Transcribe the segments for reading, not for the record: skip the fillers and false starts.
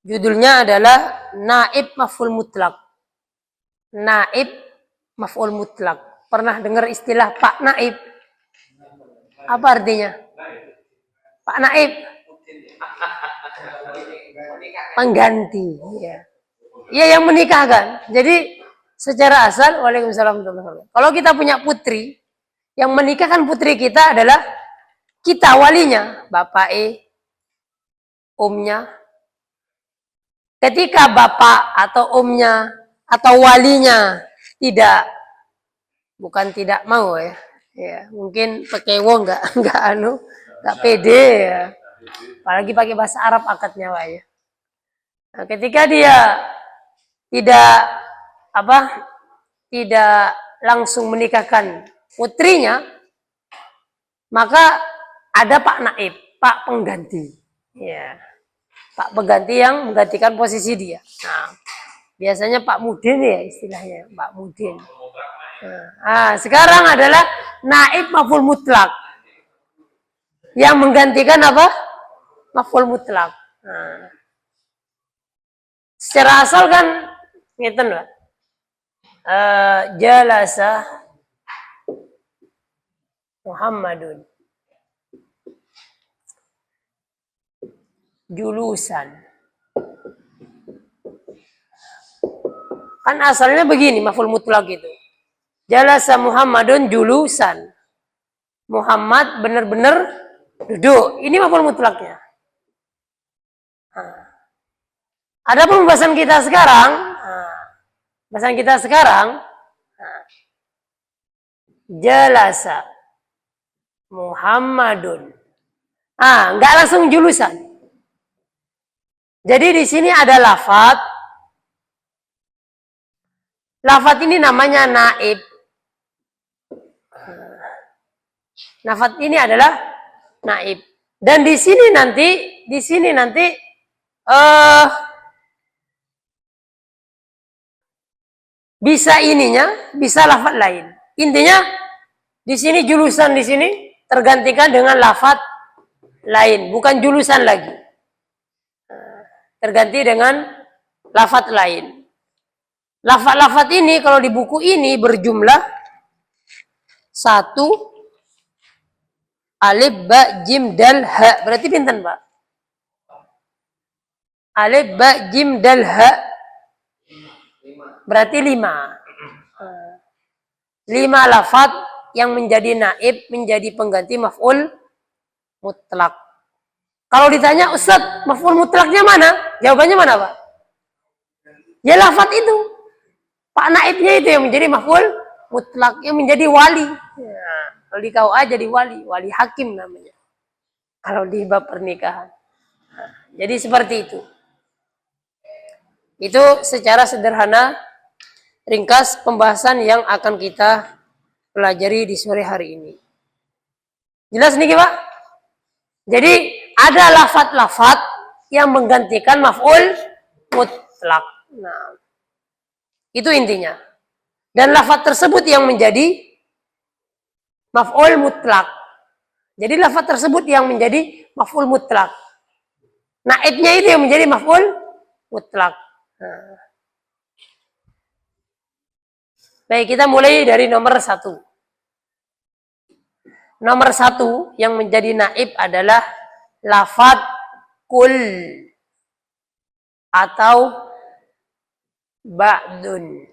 Judulnya adalah naib maf'ul mutlak. Naib maf'ul mutlak. Pernah dengar istilah Pak Naib? Apa artinya? Pak Naib. Pengganti. Ya. Ya, yang menikahkan. Jadi secara asal, waalaikumsalam warahmatullahi wabarakatuh. Kalau kita punya putri, yang menikahkan putri kita adalah kita walinya, bapak omnya. Ketika bapak atau omnya atau walinya bukan tidak mau ya, mungkin pekewo nggak pede ya, apalagi pakai bahasa Arab akadnya Pak ya. Nah, ketika dia tidak langsung menikahkan putrinya, maka ada Pak Naib, Pak pengganti, ya. Pak pengganti yang menggantikan posisi dia. Nah, biasanya Pak Mudin ya istilahnya, Pak Mudin. Nah, sekarang adalah naib maf'ul mutlak. Yang menggantikan apa? Maf'ul mutlak. Nah, secara asal kan ngeten Pak. Jalasa Muhammadun julusan. Kan asalnya begini maf'ul mutlak itu. Jalasa Muhammadun julusan. Muhammad benar-benar duduk. Ini maf'ul mutlaknya. Nah. Ada pembahasan kita sekarang. Jalasa Muhammadun. Enggak langsung julusan. Jadi di sini ada lafadz. Lafadz ini namanya naib. Lafadz ini adalah naib. Dan di sini nanti bisa ininya, bisa lafadz lain. Intinya di sini julusan di sini tergantikan dengan lafadz lain, bukan julusan lagi. Terganti dengan lafadz lain. Lafadz ini kalau di buku ini berjumlah 1 alif ba jim dal ha. Berarti pinten, Pak? Alif ba jim dal ha. Berarti 5. 5 lafadz yang menjadi naib, menjadi pengganti maf'ul mutlak. Kalau ditanya, Ustaz, maf'ul mutlaknya mana? Jawabannya mana, Pak? Ya lafadz itu. Pak naibnya itu yang menjadi maf'ul mutlak, yang menjadi wali. Ya, kalau di KUA jadi wali hakim namanya. Kalau di bab pernikahan. Nah, jadi seperti itu. Itu secara sederhana ringkas pembahasan yang akan kita pelajari di sore hari ini. Jelas nih, Pak? Jadi ada lafadz-lafadz yang menggantikan maf'ul mutlak. Nah, itu intinya. Dan lafadz tersebut yang menjadi maf'ul mutlak. Jadi lafadz tersebut yang menjadi maf'ul mutlak. Naibnya itu yang menjadi maf'ul mutlak. Nah. Baik, kita mulai dari nomor 1. Nomor 1 yang menjadi naib adalah lafadz kul atau ba'dun.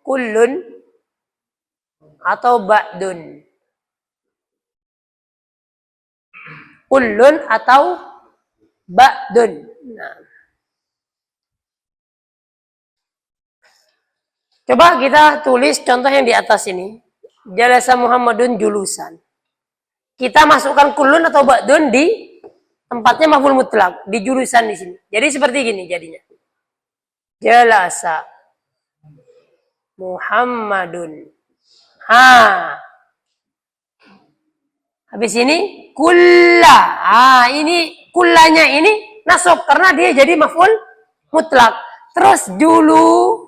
Kullun atau ba'dun. Kullun atau ba'dun. Nah. Coba kita tulis contoh yang di atas ini. Jalasa Muhammadun julusan. Kita masukkan kullun atau ba'dun di tempatnya maf'ul mutlak, di jurusan di sini. Jadi seperti gini jadinya. Jalasa Muhammadun. Habis ini kulla. Ini kullanya ini nasab karena dia jadi maf'ul mutlak. Terus dulu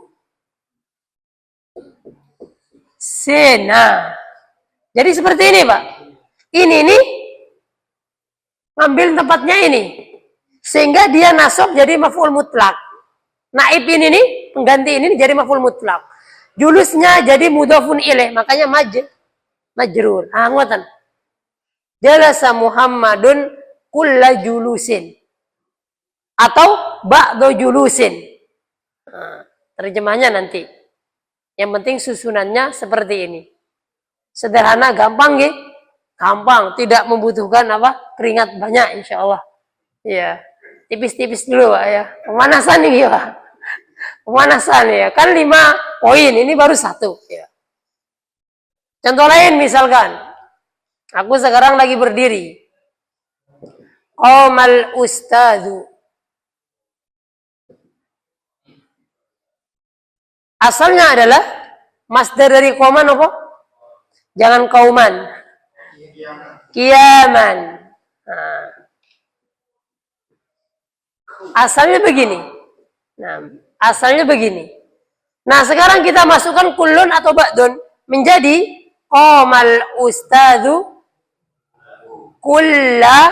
sena. Jadi seperti ini, Pak. Ini nih ngambil tempatnya ini. Sehingga dia nasab jadi maf'ul mutlak. Naib ini nih, pengganti ini jadi maf'ul mutlak. Julusnya jadi mudhafun ilaih, makanya majrur. Ah, ngoten. Jalasa Muhammadun kulla julusin. Atau ba'do julusin. Nah, terjemahnya nanti. Yang penting susunannya seperti ini. Sederhana, gampang ya. Gampang, tidak membutuhkan apa? Keringat banyak insya Allah. Ya, tipis-tipis dulu Pak ya. Pemanasan nih Pak. Pemanasan ya. Kan 5 poin, ini baru 1 ya. Contoh lain misalkan. Aku sekarang lagi berdiri. Qamal ustadzu. Asalnya adalah masdar dari qauman apa? Jangan kauman. Kiaman. Nah. Asalnya begini. Nah, asalnya begini. Nah, sekarang kita masukkan kullun atau ba'dun menjadi qamal ustadzu kulla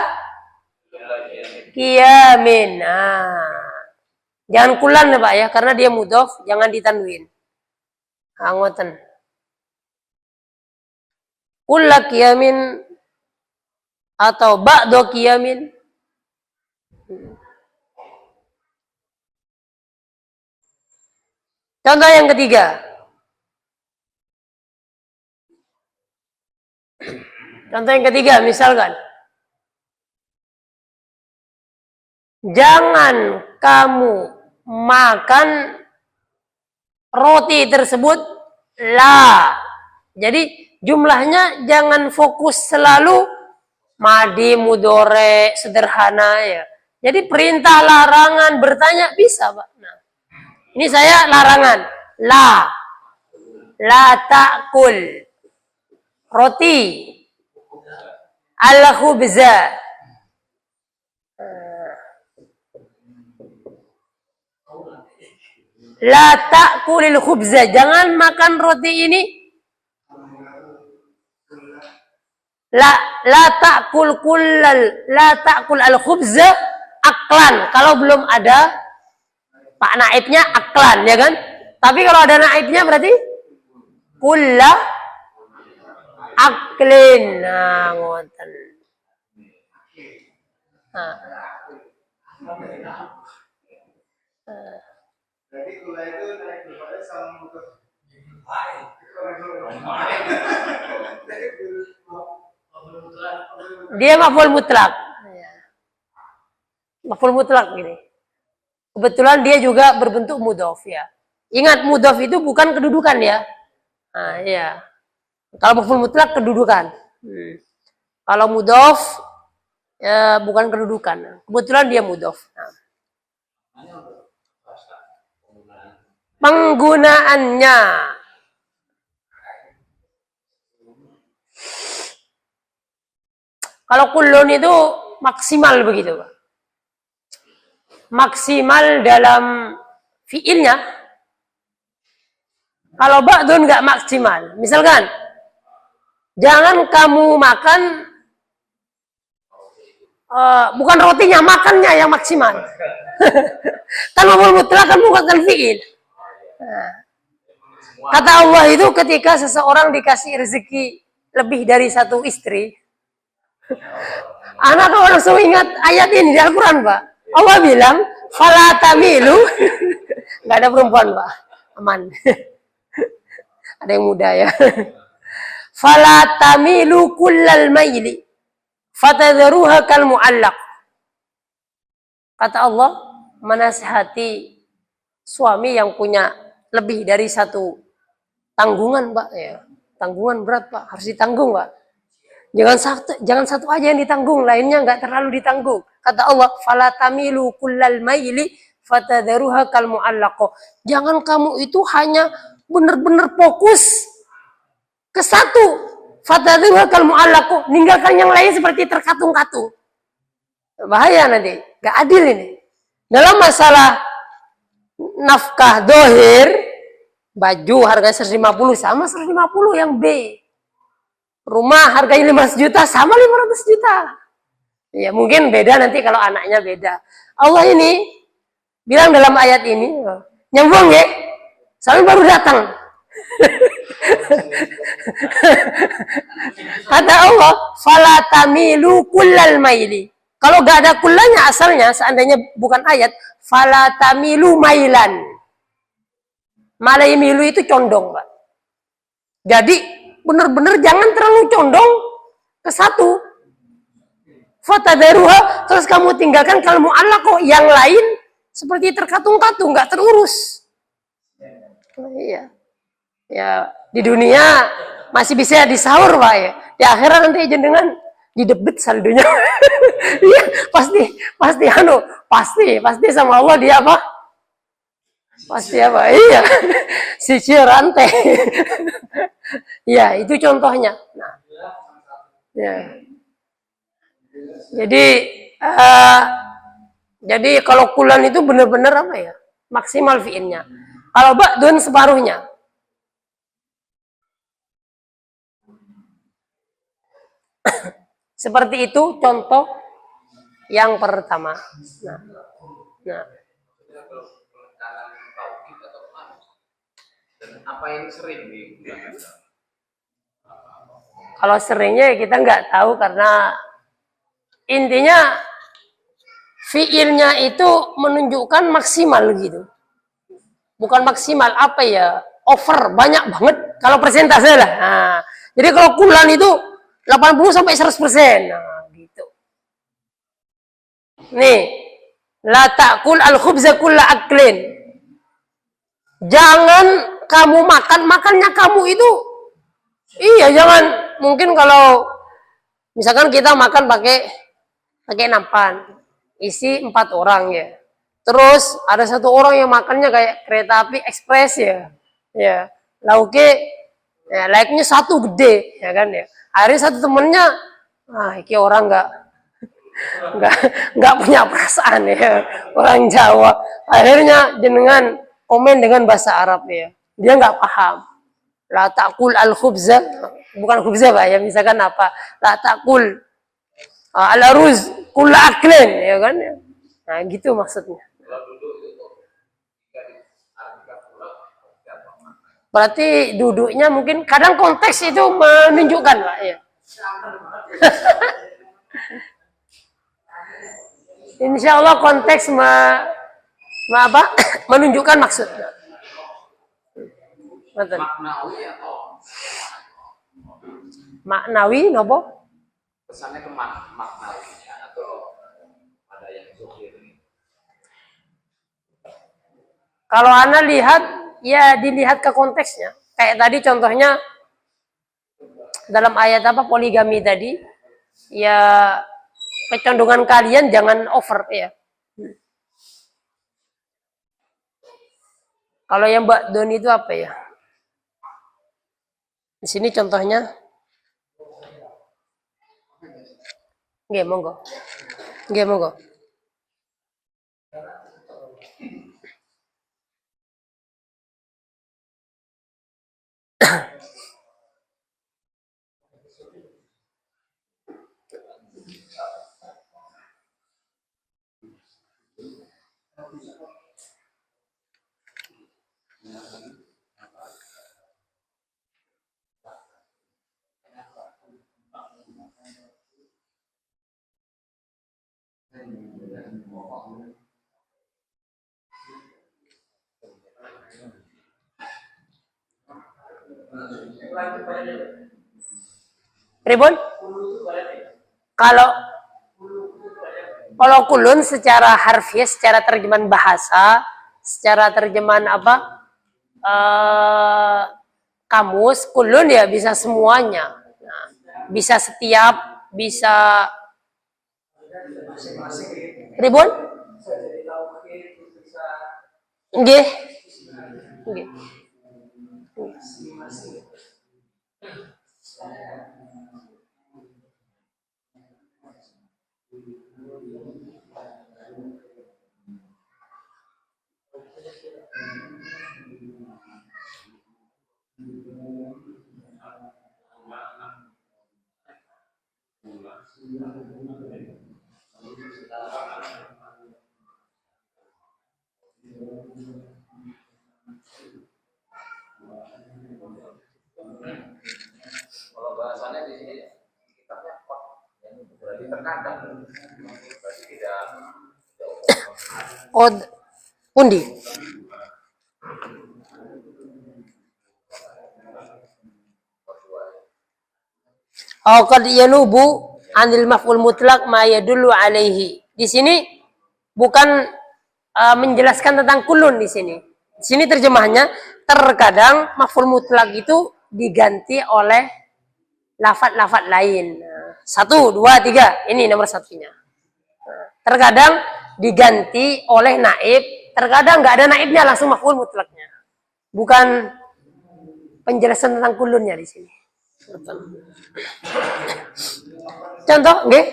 qiyamin. Nah. Jangan kulan ya Pak ya, karena dia mudhof, jangan ditanwin. Ngoten. Kulla qiyamin atau ba'do qiyamin. Contoh yang ketiga. Contoh yang ketiga misalkan. Jangan kamu makan roti tersebut la. Jadi jumlahnya jangan fokus selalu madi mudore sederhana ya. Jadi perintah larangan bertanya bisa Pak. Nah, ini saya larangan la ta'kul roti al khubza. La ta'kulil khubza, jangan makan roti ini. La ta'kul al khubza aklan. Kalau belum ada pak naibnya aklan ya kan? Tapi kalau ada naibnya berarti kulla aklin. Nah, ngoten. Nah. Jadi gula itu naik berpada sama muka. Dia maf'ul mutlak. Maf'ul mutlak gini. Kebetulan dia juga berbentuk mudhof ya. Ingat mudhof itu bukan kedudukan ya. Nah, ya. Kalau maf'ul mutlak kedudukan. Kalau mudhof ya bukan kedudukan. Kebetulan dia mudhof. Nah. Penggunaannya. Kalau kullun itu maksimal begitu, Pak. Maksimal dalam fiilnya. Kalau ba'dun nggak maksimal. Misalkan, jangan kamu makan, bukan rotinya, makannya yang maksimal. Kan maf'ul mutlak kan bukan fiil. Nah, kata Allah itu ketika seseorang dikasih rezeki lebih dari 1 istri, anak langsung ingat ayat ini di Al-Quran Pak. Allah bilang fala tamilu. Nggak ada perempuan Pak, aman. Ada yang muda ya. Fala tamilu kullal maili fatadharuha kal mu'allaq. Kata Allah menasihati suami yang punya lebih dari 1 tanggungan Pak ya. Tanggungan berat Pak, harus ditanggung Pak. Jangan satu aja yang ditanggung, lainnya nggak terlalu ditanggung. Kata Allah, fala tamilu kullal maili fatadharuha kal mu'allaq. Jangan kamu itu hanya benar-benar fokus ke 1. Fatadharuha kal mu'allaq, ninggalkan yang lain seperti terkatung-katung. Bahaya nanti, nggak adil ini. Dalam masalah nafkah dohir, baju harganya 150 sama 150 yang B. Rumah harganya 500 juta sama 500 juta. Ya mungkin beda nanti kalau anaknya beda. Allah ini bilang dalam ayat ini, nyambung ya, saya baru datang. Kata Allah, fala tamilu kullal maili. Kalau gak ada kullanya asalnya, seandainya bukan ayat, fala tamilu mailan. Malai milu itu condong, Pak. Jadi benar-benar jangan terlalu condong ke satu. Fatadaruha, terus kamu tinggalkan kalau mu'allaq kok yang lain seperti terkatung-katung, nggak terurus. Iya. Ya, di dunia masih bisa disahur, Pak ya. Di akhirat nanti jenengan didebet saldonya. Iya, pasti sama Allah dia apa? Pasti apa? Iya. Sisi rantai. Ya, itu contohnya. Nah, ya. Jadi kalau kulan itu benar-benar apa ya? Maksimal fi'ilnya. Kalau ba'dun separuhnya. Seperti itu contoh yang pertama. Nah. Apa yang sering digunakan? Kalau seringnya kita nggak tahu karena intinya fiilnya itu menunjukkan maksimal gitu. Bukan maksimal apa ya? Over banyak banget kalau persentase lah. Nah, jadi kalau kulan itu 80 sampai 100%. Nah, gitu. Nih, la ta'kul al-khubza kulla aklin. Jangan kamu makannya kamu itu. Iya, jangan. Mungkin kalau misalkan kita makan pakai nampan, isi 4 orang ya. Terus ada 1 orang yang makannya kayak kereta api ekspres ya. Ya, lauknya ya, laiknya 1 gede ya kan ya. Akhirnya 1 temennya, ini orang nggak punya perasaan ya, orang Jawa. Akhirnya jenengan komen dengan bahasa Arab ya. Dia nggak paham. La ta'kul al-khubza, bukan khubza Pak ya, misalkan apa? La ta'kul al-aruz kulla aklin ya kan ya. Nah, gitu maksudnya. Berarti duduknya mungkin kadang konteks itu menunjukkan Pak ya. Insya Allah konteks menunjukkan maksudnya. Maknawi nopo? Pesannya ke maknawi atau ada yang zuhir. Kalau Anda lihat, ya dilihat ke konteksnya. Kayak tadi contohnya dalam ayat apa poligami tadi, ya kecondongan kalian jangan over ya. Kalau yang Mbak Don itu apa ya? Di sini contohnya. Nggih, monggo. Nggih, monggo. Ribun? Kalau kulun secara harfiah, secara terjemahan bahasa, secara terjemahan apa? Kamus, kulun ya bisa semuanya. Nah, bisa setiap, bisa Ribun? Nggih. Nggih. Kalau bahasanya di sini kitabnya kok berarti terkadang berarti tidak Oh, undi. Oh, qad yanubu anil maf'ul mutlaq ma yadullu alaihi. Di sini bukan menjelaskan tentang kulun di sini. Di sini terjemahnya terkadang maf'ul mutlaq itu diganti oleh lafaz-lafaz lain. 1, 2, 3. Ini nomor satunya. Terkadang diganti oleh naib, terkadang nggak ada naibnya, langsung maf'ul mutlaqnya. Bukan penjelasan tentang kulunnya di sini. Contoh, nggih.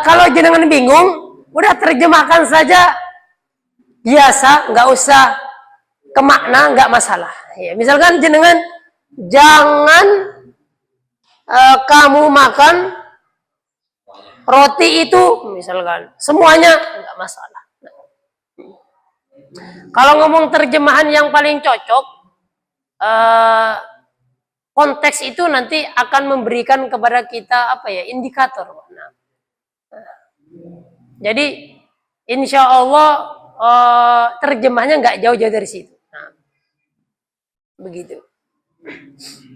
Kalau jenengan bingung, udah terjemahkan saja biasa, nggak usah ke makna, nggak masalah. Ya, misalkan jenengan jangan kamu makan roti itu, misalkan semuanya nggak masalah. Kalau ngomong terjemahan yang paling cocok, konteks itu nanti akan memberikan kepada kita apa ya, indikator. Nah, jadi insya Allah terjemahnya nggak jauh-jauh dari situ. Nah, begitu.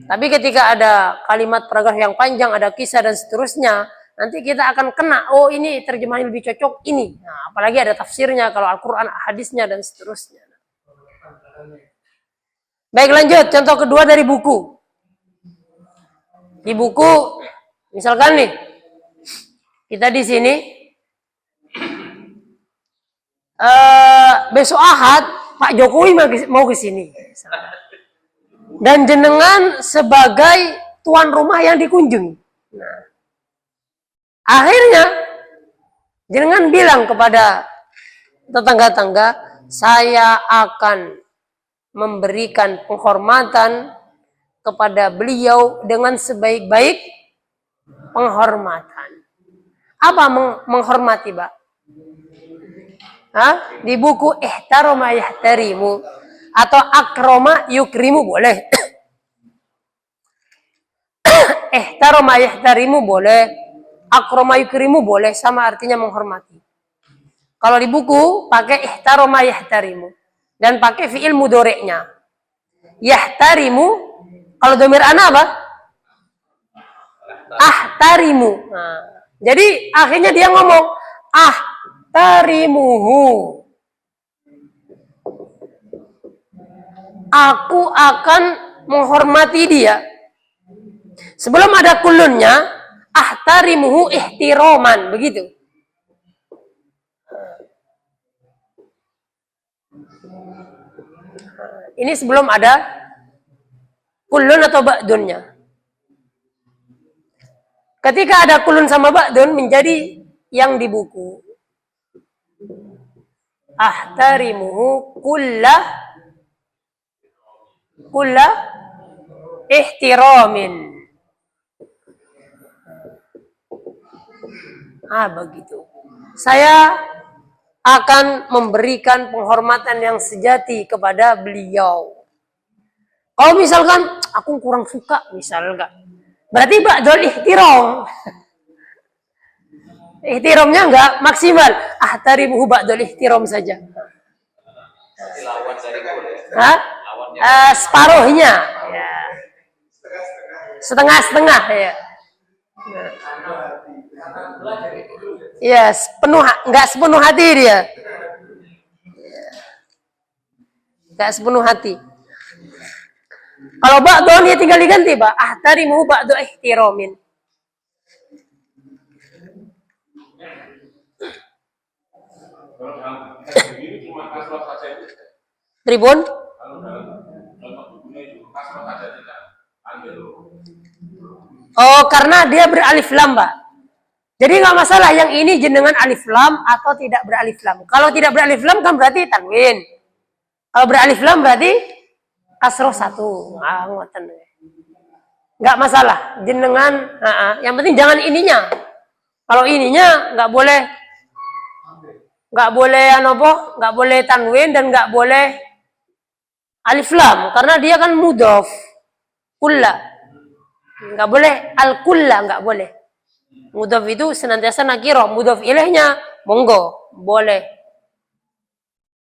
Tapi ketika ada kalimat paragraf yang panjang, ada kisah dan seterusnya, nanti kita akan kena, oh ini terjemahan lebih cocok ini. Nah, apalagi ada tafsirnya, kalau Al-Quran, hadisnya, dan seterusnya. Baik, lanjut. Contoh kedua dari buku. Di buku, misalkan nih, kita di sini, besok Ahad, Pak Jokowi mau ke sini. Dan jenengan sebagai tuan rumah yang dikunjungi. Nah, akhirnya, jenengan bilang kepada tetangga-tetangga, saya akan memberikan penghormatan kepada beliau dengan sebaik-baik penghormatan. Apa menghormati, Pak? Di buku ihtarama yahtarimu atau akrama yukrimu boleh. Ihtarama yahtarimu boleh, akrama yukrimu boleh, sama artinya menghormati. Kalau di buku pakai ihtarama yahtarimu dan pakai fiil mudhari'nya. Yahtarimu, kalau dhamir ana apa? Ahtarimu. Nah, jadi akhirnya dia ngomong ahtarimuhu. Aku akan menghormati dia. Sebelum ada kulunnya, ahtarimuhu ihtiraman, begitu. Ini sebelum ada kulun atau ba'dunnya. Ketika ada kulun sama ba'dun, menjadi yang di buku. Ahtarimuhu kulla ihtiramin. Begitu. Saya akan memberikan penghormatan yang sejati kepada beliau. Kalau misalkan aku kurang suka, misalkan, berarti ba'dul ihtiram. Ihtiramnya enggak maksimal. Ahtarimuhu ba'dul ihtiram saja. Separuhnya. Ya. Setengah-setengah. Ya. Ya, enggak sepenuh hati dia. Enggak sepenuh hati. Kalau ba'dun ya tinggal diganti, Pak. Ahtarimuhu ba'du ihtiramin. Tribun? Oh, karena dia beralif lam, Pak. Jadi nggak masalah yang ini jenengan alif lam atau tidak beralif lam. Kalau tidak beralif lam kan berarti tanwin. Kalau beralif lam berarti kasroh satu. Nggak masalah. Jenengan, yang penting jangan ininya. Kalau ininya nggak boleh nggak boleh tanwin dan nggak boleh alif lam karena dia kan mudhof. Kulla. Nggak boleh al-kulla, nggak boleh. Mudhof itu senantiasa nakiro, mudhof ilaihnya monggo, boleh.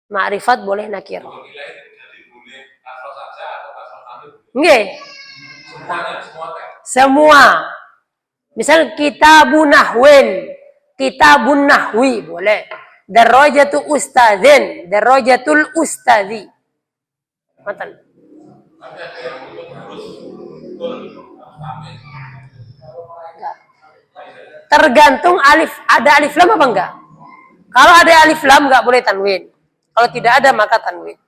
Ma'rifat boleh nakiro. Nggih. Semua. Misal kitabun nahwin, kitabun nahwi boleh. Darajatu ustadzin, darajatul ustadzi. Matan. Tergantung alif, ada alif lam apa enggak? Kalau ada alif lam enggak boleh tanwin. Kalau tidak ada maka tanwin.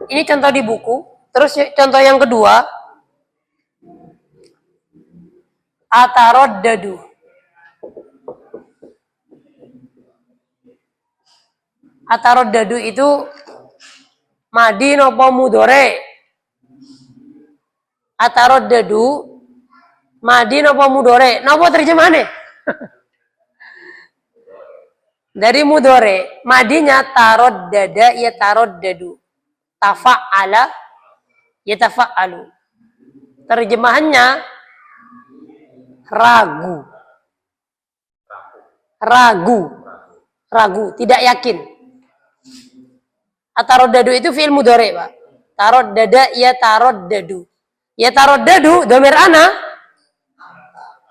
Ini contoh di buku. Terus contoh yang kedua, ataraddadu. Ataraddadu itu madi nopo mudhore. Ataraddadu madi nopo mudhore. Nopo terjemahane? Dari mudhore, madinya taraddada ya taraddadu. Tafa'ala ya tafa'alu. Terjemahannya ragu. Ragu. Ragu, tidak yakin. Ataraddadu itu fi'il mudhari, Pak. Taraddada ya taraddadu. Ya taraddadu dhamir ana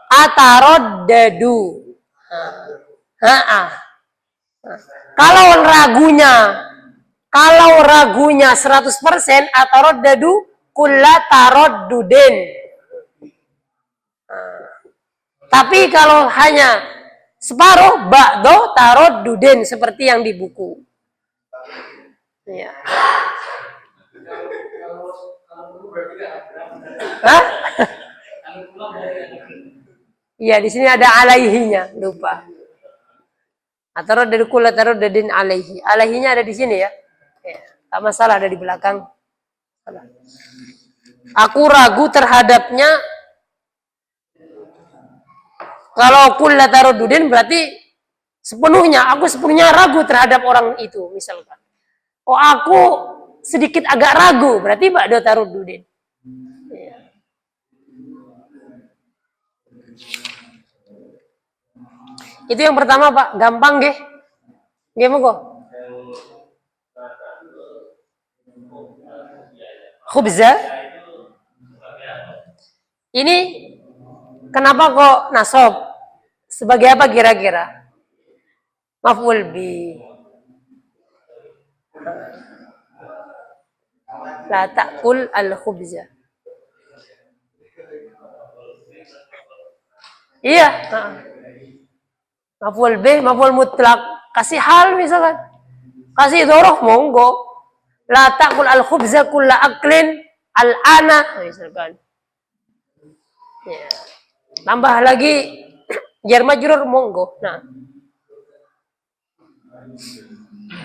ataraddadu. Kalau ragunya 100% ataraddadu kulla taraddudin. Tapi kalau hanya separuh ba'do taraddudin seperti yang di buku. Ya. Hah? Iya, di sini ada alaihinya, lupa. Ataraddadu kulla taraddudin alaihi. Alaihinya ada di sini ya. Tak masalah, ada di belakang. Aku ragu terhadapnya. Kalau kulla taraddudin berarti sepenuhnya, aku sepenuhnya ragu terhadap orang itu, misalkan. Oh, aku sedikit agak ragu, berarti ba'da taraddudin. Ya. Itu yang pertama, Pak. Gampang, nggih? Nggih, monggo. Khubza. Ini kenapa kok nasab? Sebagai apa kira-kira? Maf'ul bi. La ta'kul al-khubza. Iya. Maf'ul bi, maf'ul mutlak. Kasih hal misalkan. Kasih dzaraf monggo. La ta'kul al-khubza kulla aklin al-ana misalkan. Ya. Tambah lagi jar majrur monggo. Nah.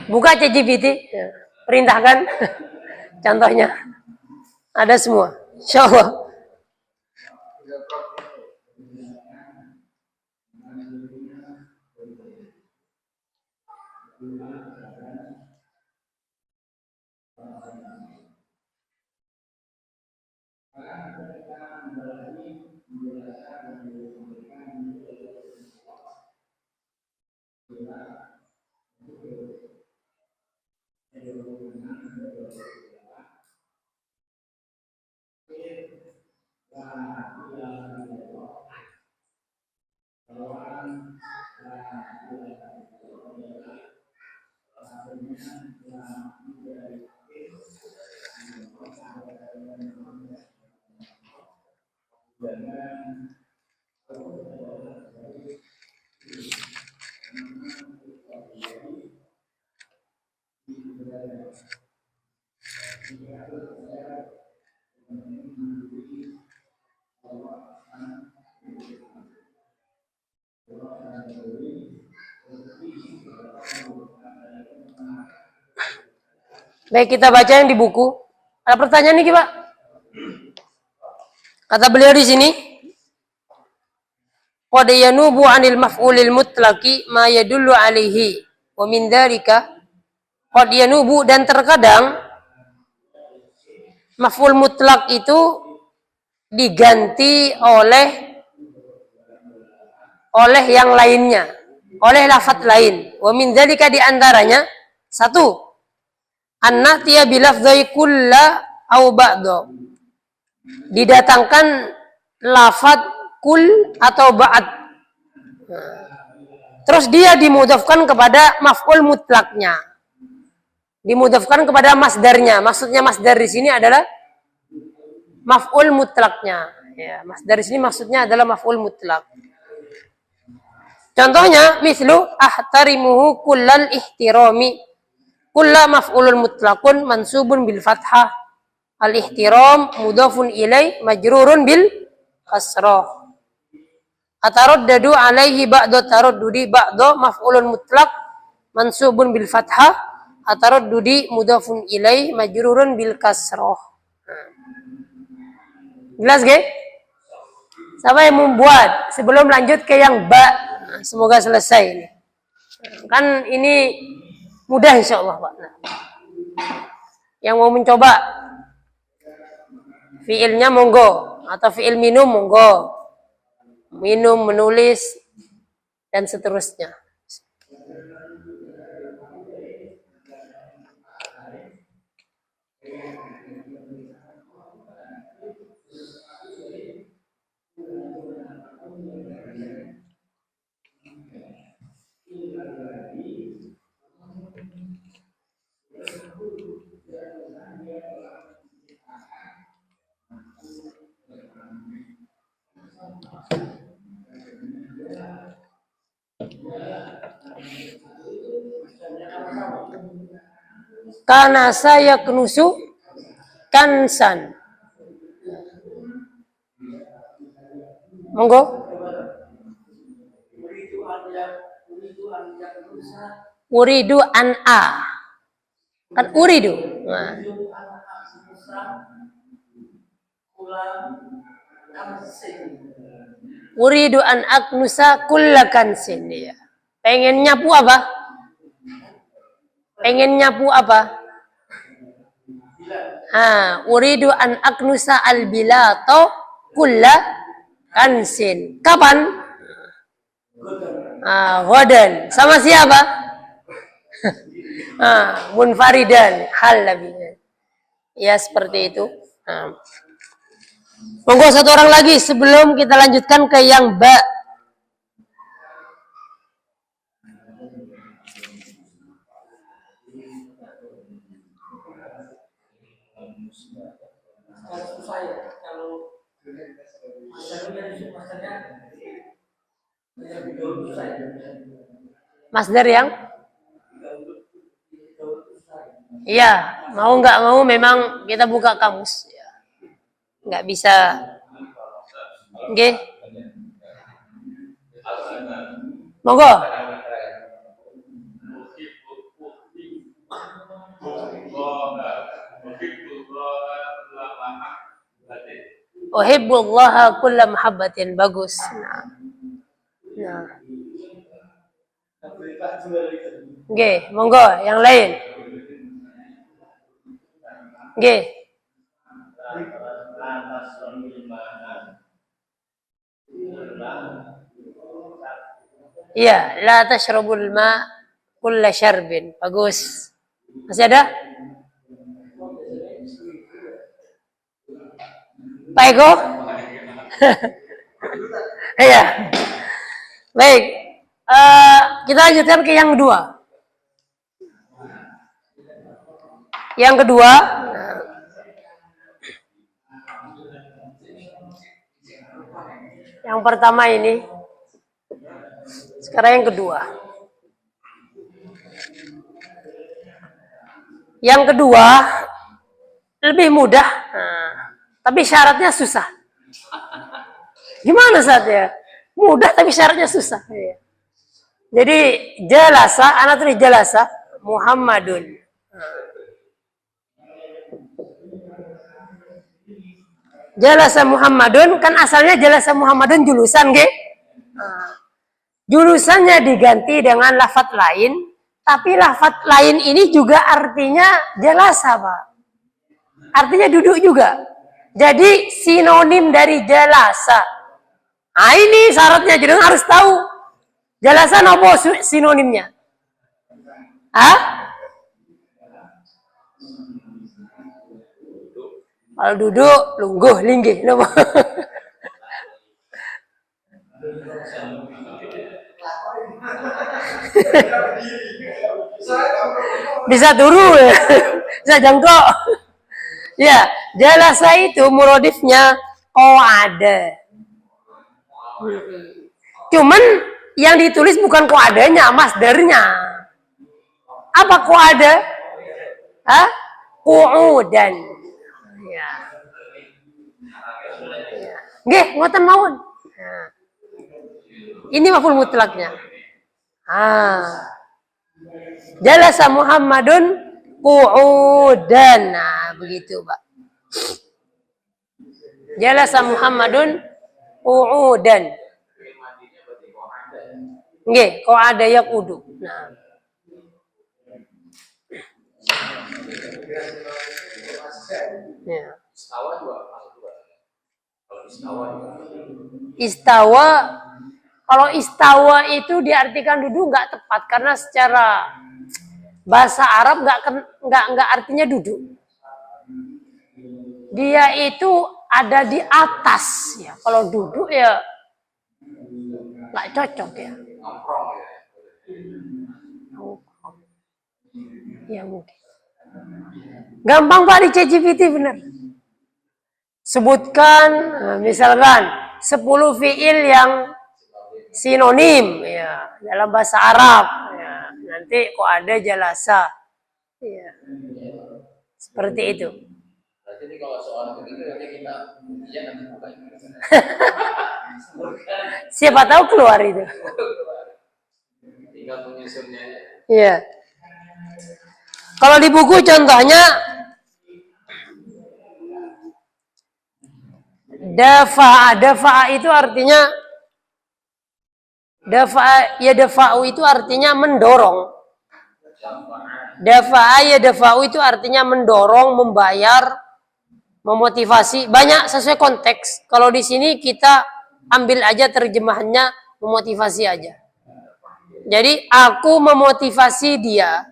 Buka ChatGPT, ya. Perintahkan contohnya. Ada semua. Insyaallah. Baik, kita baca yang di buku. Ada pertanyaan nih, Pak? Kata beliau di sini, qad yanubu 'anil maf'ulil mutlaqi ma yadullu 'alaihi wa min dzalika qad yanubu, dan terkadang maf'ul mutlak itu diganti oleh yang lainnya, oleh lafadz lain. Wa min dzalika, di antaranya satu, an-natiya bi lafdzi kulla au ba'da, didatangkan lafadz kul atau ba'd. Terus dia dimudhafkan kepada maf'ul mutlaknya, dimudhafkan kepada masdarnya. Maksudnya masdar di sini adalah maf'ul mutlaknya. Ya, masdar di sini maksudnya adalah maf'ul mutlak. Contohnya, mislu ahtarimuhu kullal ihtirami. Kulla maf'ulun mutlakun mansubun bil fathah. Al-ihtiram mudhafun ilai majrurun bil kasrah. Ataraddadu alaihi ba'da taraddudi, ba'da maf'ulun mutlak mansubun bil fathah. Ataraddudi mudhafun ilai majrurun bil kasrah. Jelas gak? Siapa yang membuat sebelum lanjut ke yang ba? Semoga selesai ini. Kan ini mudah insyaallah, Pak. Nah, yang mau mencoba fiilnya monggo, atau fiil minum monggo. Minum, menulis, dan seterusnya. Karena saya kenusu kansan. Monggo. Uridu an a. Kan uridu. Nah. Uridu an aknusa kulla kansin. Ya. Pengen nyapu apa? Pengen nyapu apa? Uridu an aknusa al-bilato kulla kansin. Kapan? Ghadan. Sama siapa? Munfaridan. Hal lebih. Ya, seperti itu. Monggo satu orang lagi sebelum kita lanjutkan ke yang ba. Masdar yang? Iya, mau nggak mau memang kita buka kamus. Ya. Nggak bisa. Oke. Monggo. Uhibbullaha kulla mahabbatin. Bagus. Nah. Oke, monggo yang lain. Oke. Iya, la tashrabul ma kulla syarbin. Bagus. Masih ada? Pak Eko? Iya. Baik. Kita lanjutkan ke yang kedua. Yang kedua, yang pertama ini, sekarang yang kedua. Yang kedua lebih mudah, tapi syaratnya susah. Gimana saatnya? Mudah tapi syaratnya susah. Jadi jalasa, anak tulis jalasa Muhammadun. Jalasa Muhammadun kan asalnya jalasa Muhammadun julusan, ge? Nah, jurusannya diganti dengan lafadz lain, tapi lafadz lain ini juga artinya jalasa, Pak. Artinya duduk juga. Jadi sinonim dari jalasa. Nah ini syaratnya, jadi harus tahu. Jalasa apa sinonimnya? Hah? Kalau duduk, lungguh, linggih. Bisa turu ya. Bisa jongkok. Ya, jalasa itu muradifnya qa'ada. Cuman yang ditulis bukan qa'adanya, masdarnya. Apa qa'ada? Hah? Qu'udan. Ya. Nggih, ngoten mawon. Nah. Ini maf'ul mutlaknya. Jalasa Muhammadun qu'udan. Nah, begitu, Pak. Jalasa Muhammadun qu'udan. Nggih, qa'ada yaqudu. Nah. Ya. Istawa, kalau istawa itu diartikan duduk nggak tepat karena secara bahasa Arab nggak artinya duduk. Dia itu ada di atas ya. Kalau duduk ya nggak cocok ya. Ya mungkin. Gampang Pak di ChatGPT bener. Sebutkan misalkan 10 fiil yang sinonim ya dalam bahasa Arab ya. Nanti kok ada jalasa ya. Seperti itu. Berarti kalau soal begitu nanti kita ujian nanti buka. Siapa tahu keluar itu. Tinggal menyusunnya. Iya. Kalau di buku contohnya dafa'a itu artinya dafa'u itu artinya mendorong. Dafa'u itu artinya mendorong, membayar, memotivasi. Banyak sesuai konteks. Kalau di sini kita ambil aja terjemahannya memotivasi aja. Jadi aku memotivasi dia.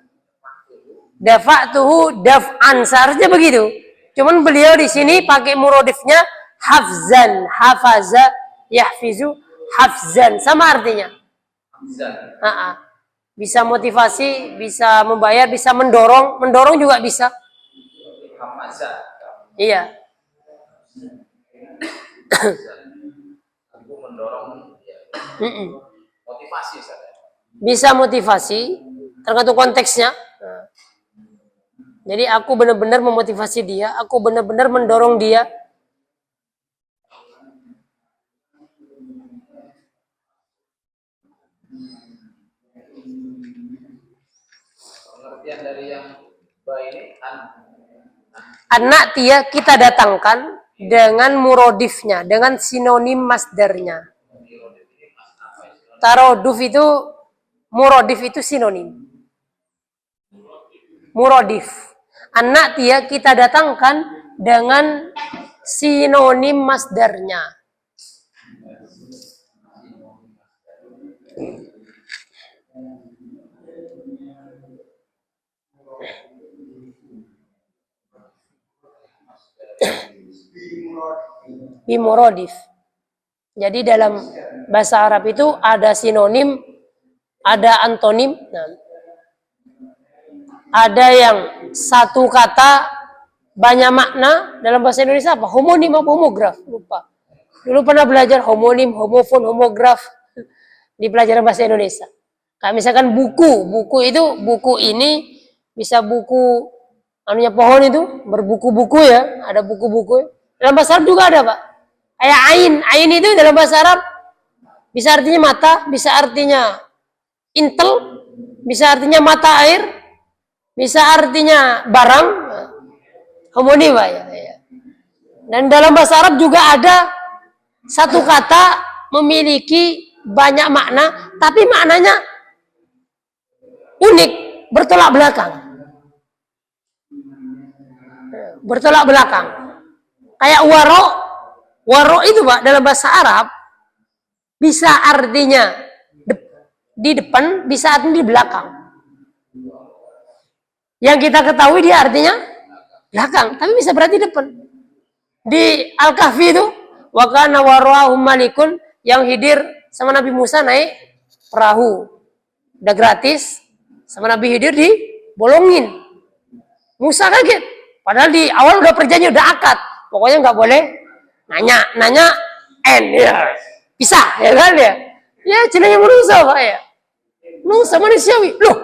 Dafa'tuhu daf'an, seharusnya begitu. Cuman beliau di sini pakai muradifnya hafzan, hafaza, yahfizu, hafzan, sama artinya. Bisa motivasi, bisa membayar, bisa mendorong, mendorong juga bisa. Iya. Motivasi bisa motivasi, tergantung konteksnya. Jadi aku benar-benar memotivasi dia, aku benar-benar mendorong dia. Pengertian dari yang ba ini anak dia kita datangkan dengan muradifnya, dengan sinonim masdarnya. Taroduf itu, muradif itu sinonim. Muradif. Anak dia kita datangkan dengan sinonim masdarnya. Bimuradif. Jadi dalam bahasa Arab itu ada sinonim, ada antonim. Nah, ada yang satu kata banyak makna. Dalam bahasa Indonesia apa? Homonim apa homograf? Lupa. Dulu pernah belajar homonim, homofon, homograf di pelajaran bahasa Indonesia. Kayak misalkan buku itu buku ini bisa buku anunya pohon itu berbuku-buku ya, ada buku-buku. Dalam bahasa Arab juga ada Pak. Kayak ain itu dalam bahasa Arab bisa artinya mata, bisa artinya intel, bisa artinya mata air, bisa artinya barang, homonim Pak ya. Dan dalam bahasa Arab juga ada satu kata memiliki banyak makna, tapi maknanya unik, bertolak belakang. Bertolak belakang. Kayak waro itu Pak, dalam bahasa Arab bisa artinya di depan, bisa artinya di belakang. Yang kita ketahui dia artinya belakang, tapi bisa berarti depan. Di Al-Kahfi itu, wa kana wara'ahum malikun, yang Khidir sama Nabi Musa naik perahu. Udah gratis, sama Nabi Khidir dibolongin. Musa kaget. Padahal di awal udah perjanjian, udah akad. Pokoknya nggak boleh nanya ya. Pisah, ya kan ya? Ya, jenenge manusia Pak ya. Manusia manusiawi. Loh,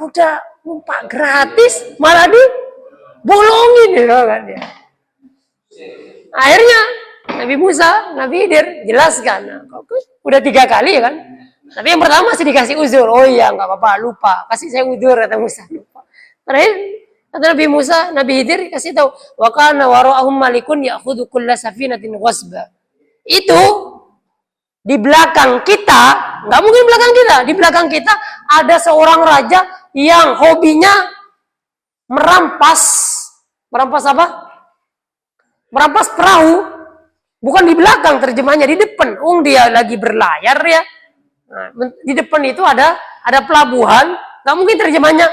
udah numpak gratis, malah dibolongin ya kan ya. Akhirnya Nabi Musa, Nabi Khidir jelaskan. Nah, udah 3 kali ya kan. Tapi yang pertama masih dikasih uzur. Oh iya, nggak apa-apa, lupa. Kasih saya uzur, kata Musa, lupa. Terakhir kata Nabi Musa, Nabi Khidir kasih tahu, wa kana wara'ahum malikun ya'khudhu kulla safinatin ghasba. Itu di belakang kita, nggak mungkin belakang kita. Di belakang kita ada seorang raja yang hobinya merampas apa? Merampas perahu. Bukan di belakang, terjemahnya di depan. Dia lagi berlayar ya. Nah, di depan itu ada pelabuhan. Nggak mungkin terjemahnya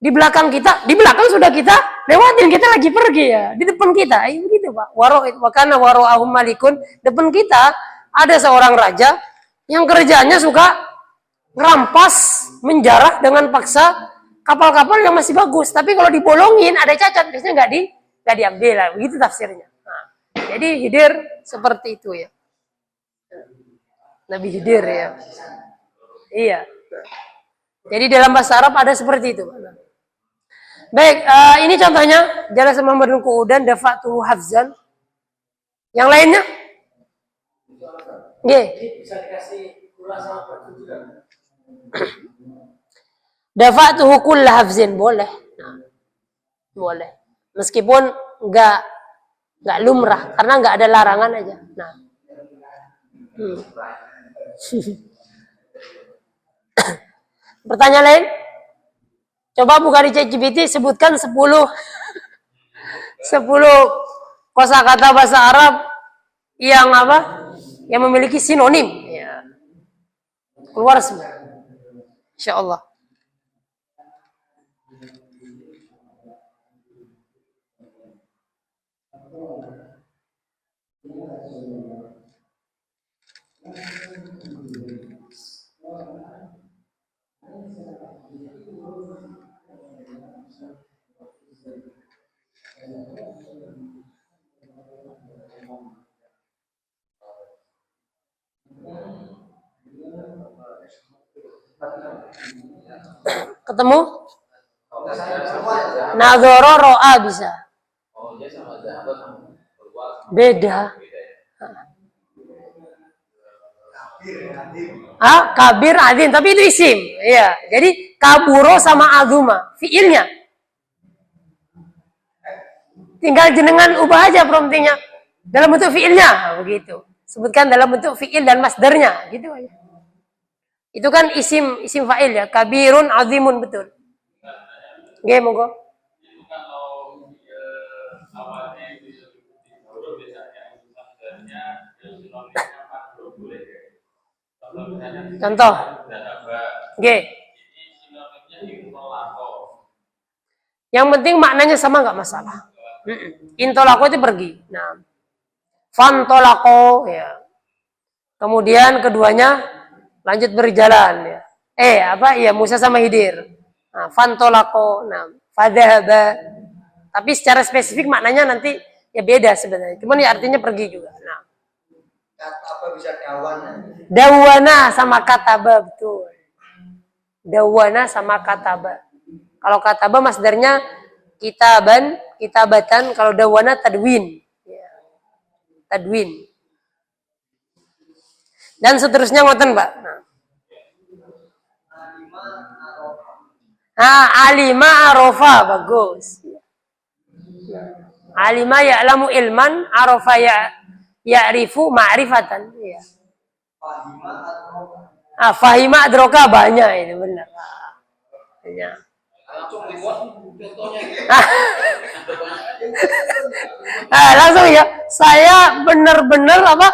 di belakang kita. Di belakang sudah kita lewatin, kita lagi pergi ya. Di depan kita, begitu Pak. Wakana waro'ahum malikun. Depan kita ada seorang raja yang kerjanya suka ngerampas, menjarah dengan paksa kapal-kapal yang masih bagus. Tapi kalau dibolongin ada cacat, biasanya nggak diambil lah. Begitu tafsirnya. Nah, jadi Khidir seperti itu ya. Nabi Khidir ya. Iya. Jadi dalam bahasa Arab ada seperti itu. Baik, ini contohnya jalasa Muhammadun Qu'udan dafa'tuhu hafzan. Yang lainnya? Nggih. Bisa dikasih ulasan juga. Dafa'tuhu kulla hafzin, boleh. Nah, boleh. Meskipun nggak lumrah karena nggak ada larangan aja. Nah. Pertanyaan lain? Coba buka di ChatGPT, sebutkan 10 kosakata bahasa Arab yang apa? Yang memiliki sinonim. Ya. Keluar semua. Insyaallah. Ketemu? Nadhara ro'a bisa. Beda. Kabir adin, tapi itu isim. Iya. Jadi kaburo sama azuma, fiilnya. Tinggal jenengan ubah aja promptingnya dalam bentuk fiilnya, begitu. Sebutkan dalam bentuk fiil dan masdarnya, gitu aja. Itu kan isim fa'il ya, kabirun azimun, betul. Nggih, monggo. Contoh. Nggih. Yang penting maknanya sama, nggak masalah. Intolako itu pergi. Nah, fantolako ya. Kemudian keduanya lanjut berjalan ya. Iya Musa sama Khidir. Nah, fantolako, nah, fadhahaba. Tapi secara spesifik maknanya nanti ya beda sebenarnya. Cuman ya artinya pergi juga. Nah, apa bisa dawana? Dawana sama kataba, betul. Dawana sama kataba. Kalau kataba masdarnya kitabatan, kalau dawana tadwin. Ya. Tadwin. Dan seterusnya ngoten, Pak. Alima arofa, bagus. Alima ya'lamu ilman, arofa ya'rifu ma'rifatan. Ya. Fahima adroka banyak itu benar. Banyak. Langsung dibuat contohnya. Langsung ya. Saya benar-benar apa?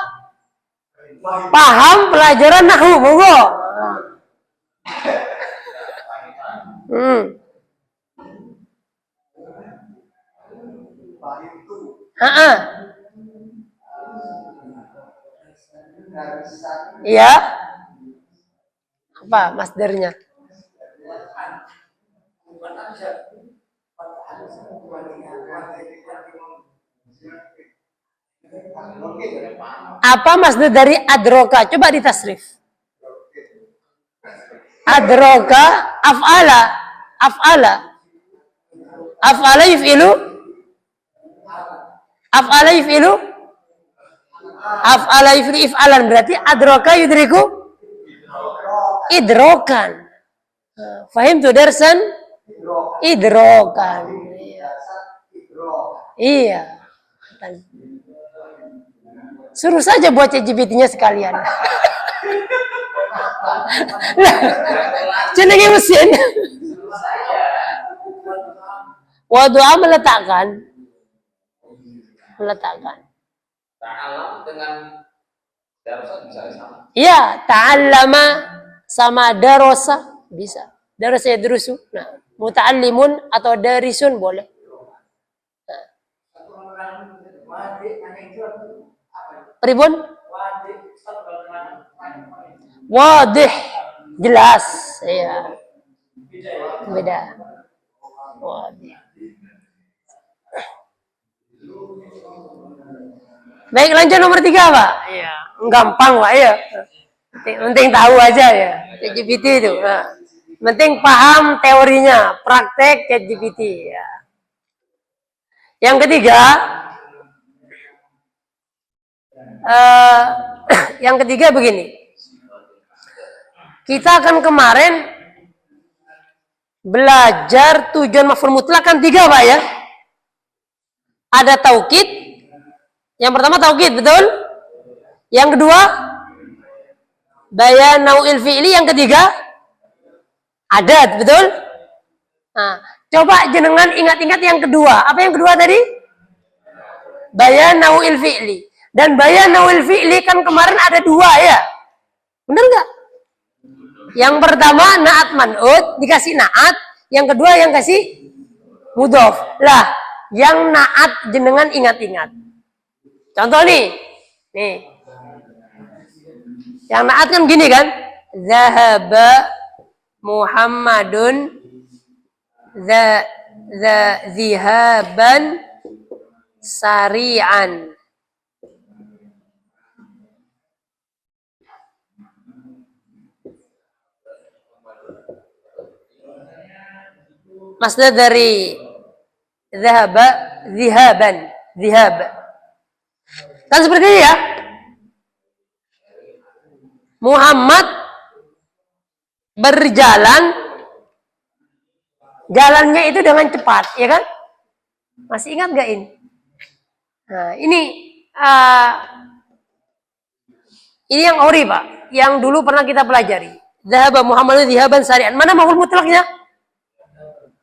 Paham pelajaran nahwu, monggo. Iya. Apa masdarnya? Apa masdar dari adroka? Coba ditasrif. Adroka, af'ala. Af'ala. Af'ala yuf'ilu. Af'ala yuf'ilu. Af'ala yuf'ilu if'alan. Berarti adroka yudriku idrokan. Fahim tu darsan? Idrokan. Iya. Suruh saja buat ChatGPT-nya sekalian. Jenenge mesin. Wadu'a meletakkan. Ta'alam dengan darasa bisa sama. Iya, ta'allama sama darosa bisa. Darasa yadrusu. Nah, muta'allimun atau darisun boleh. Ribun? Wadih. Jelas. Iya. Beda. Wadih. Baik, lanjut nomor 3, Pak. Iya. Gampang, Pak, ya. Penting tahu aja ya. ChatGPT itu. Nah. Penting paham teorinya. Praktek ChatGPT. Ya. Yang ketiga, begini. Kita akan kemarin belajar tujuan maf'ul mutlak kan 3, Pak, ya. Ada taukid. Yang pertama taukid, betul? Yang kedua bayan nau'il fi'li, yang ketiga adat, betul? Nah, coba jenengan ingat-ingat yang kedua. Apa yang kedua tadi? Bayan nau'il fi'li. Dan bayan nau'il fi'li kan kemarin ada 2, ya. Benar nggak? Yang pertama na'at man'ut, dikasih na'at. Yang kedua yang kasih mudhof. Lah, yang na'at jenengan ingat-ingat. Contoh nih. Yang na'at kan gini kan? Zahaba Muhammadun zihaban sari'an. Masdar dari zahaba, zihaban, zihab. Kan seperti ini ya. Muhammad berjalan, jalannya itu dengan cepat, ya kan? Masih ingat gak ini? Nah, ini yang ori, Pak, yang dulu pernah kita pelajari. Zahaba Muhammadun zihaban sari'an. Mana maf'ul mutlaknya?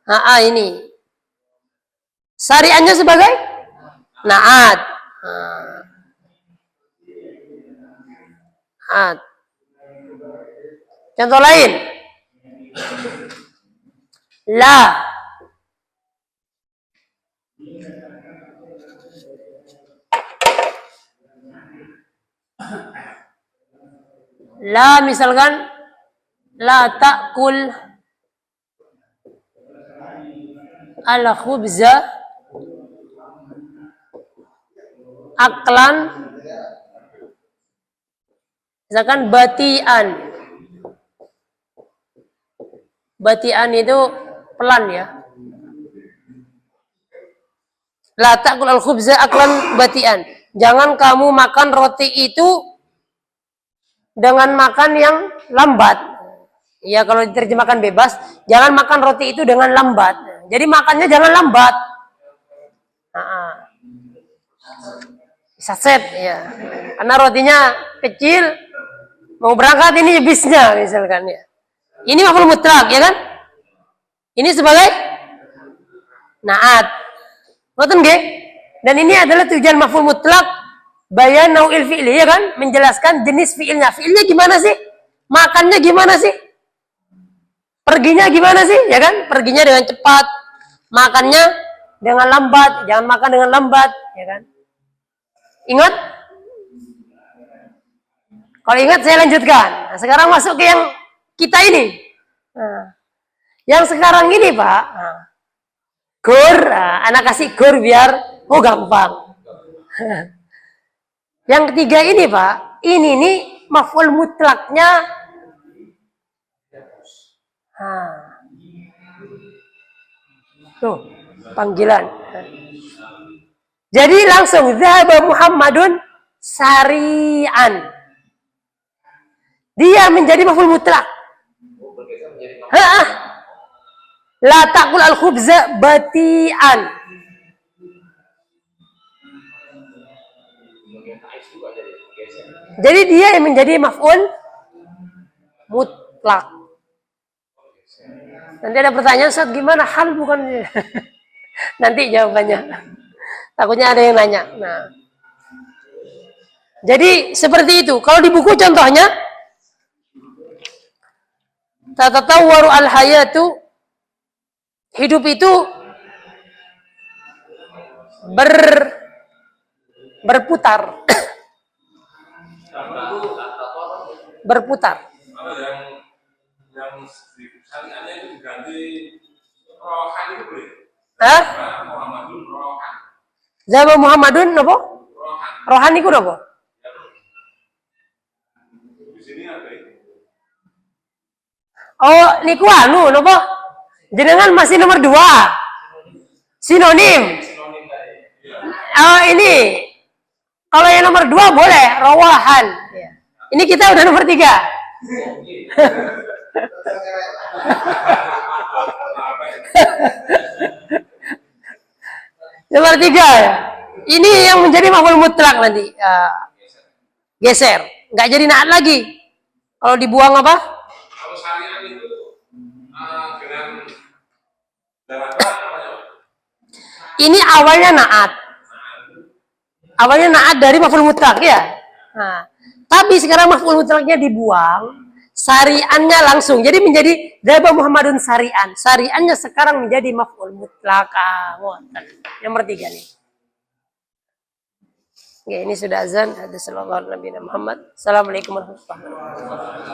Ini. Sari'annya sebagai na'at. Contoh lain. La. La misalkan la ta'kul al-khubza aklan, misalkan batian. Batian itu pelan ya. La ta'kul al-khubza aklan batian. Jangan kamu makan roti itu dengan makan yang lambat. Ya, kalau diterjemahkan bebas, jangan makan roti itu dengan lambat. Jadi makannya jangan lambat. Saset ya. Karena rotinya kecil, Mau berangkat ini bisnya misalkan ya. Ini maf'ul mutlak ya kan? Ini sebagai naat. Ngoten nggih? Dan ini adalah tujuan maf'ul mutlak bayan nau'il fi'li ya kan? Menjelaskan jenis fi'ilnya. Fi'ilnya gimana sih? Makannya gimana sih? Perginya gimana sih? Ya kan? Perginya dengan cepat, makannya dengan lambat, jangan makan dengan lambat, ya kan? Ingat? Kalau ingat saya lanjutkan. Nah, sekarang masuk ke yang kita ini. Nah, yang sekarang ini Pak, gur, anak kasih gur biar gampang. Yang ketiga ini Pak, ini nih maf'ul mutlaknya. Tuh, panggilan. Jadi langsung zahaba Muhammadun sari'an. Dia menjadi maf'ul mutlak. La taqul al-khubza bati'an. Jadi dia yang menjadi maf'ul mutlak. Nanti ada pertanyaan, Ustaz, gimana hal bukan? Nanti jawabannya. Takutnya ada yang nanya. Nah, jadi seperti itu. Kalau di buku contohnya, tatatawwaru al-hayatu, hidup itu berputar. Berputar. Yang syariatnya itu diganti rohan itu boleh? Muhammadun rohan. Zaba Muhammadun apa? Rohan itu apa? Di sini ada itu. Oh, niku anu napa? Jenengan masih nomor 2. Sinonim. Oh, ini. Kalau yang nomor 2 boleh rawahan. Ini kita udah nomor 3. Nomor 3 ya. Ini yang menjadi maf'ul mutlak nanti. Geser. Nggak jadi naat lagi. Kalau dibuang apa? Kalau syariat itu dengan darah namanya. Ini awalnya naat. Awalnya naat dari maf'ul mutlak ya. Nah, tapi sekarang maf'ul mutlaknya dibuang, syari'annya langsung. Jadi menjadi dzaba Muhammadun syari'an. Syari'annya sekarang menjadi maf'ul mutlak. Nomor 3 nih. Oke, ini sudah azan. Hadis sallallahu alaihi Muhammad. Assalamualaikum warahmatullahi wabarakatuh.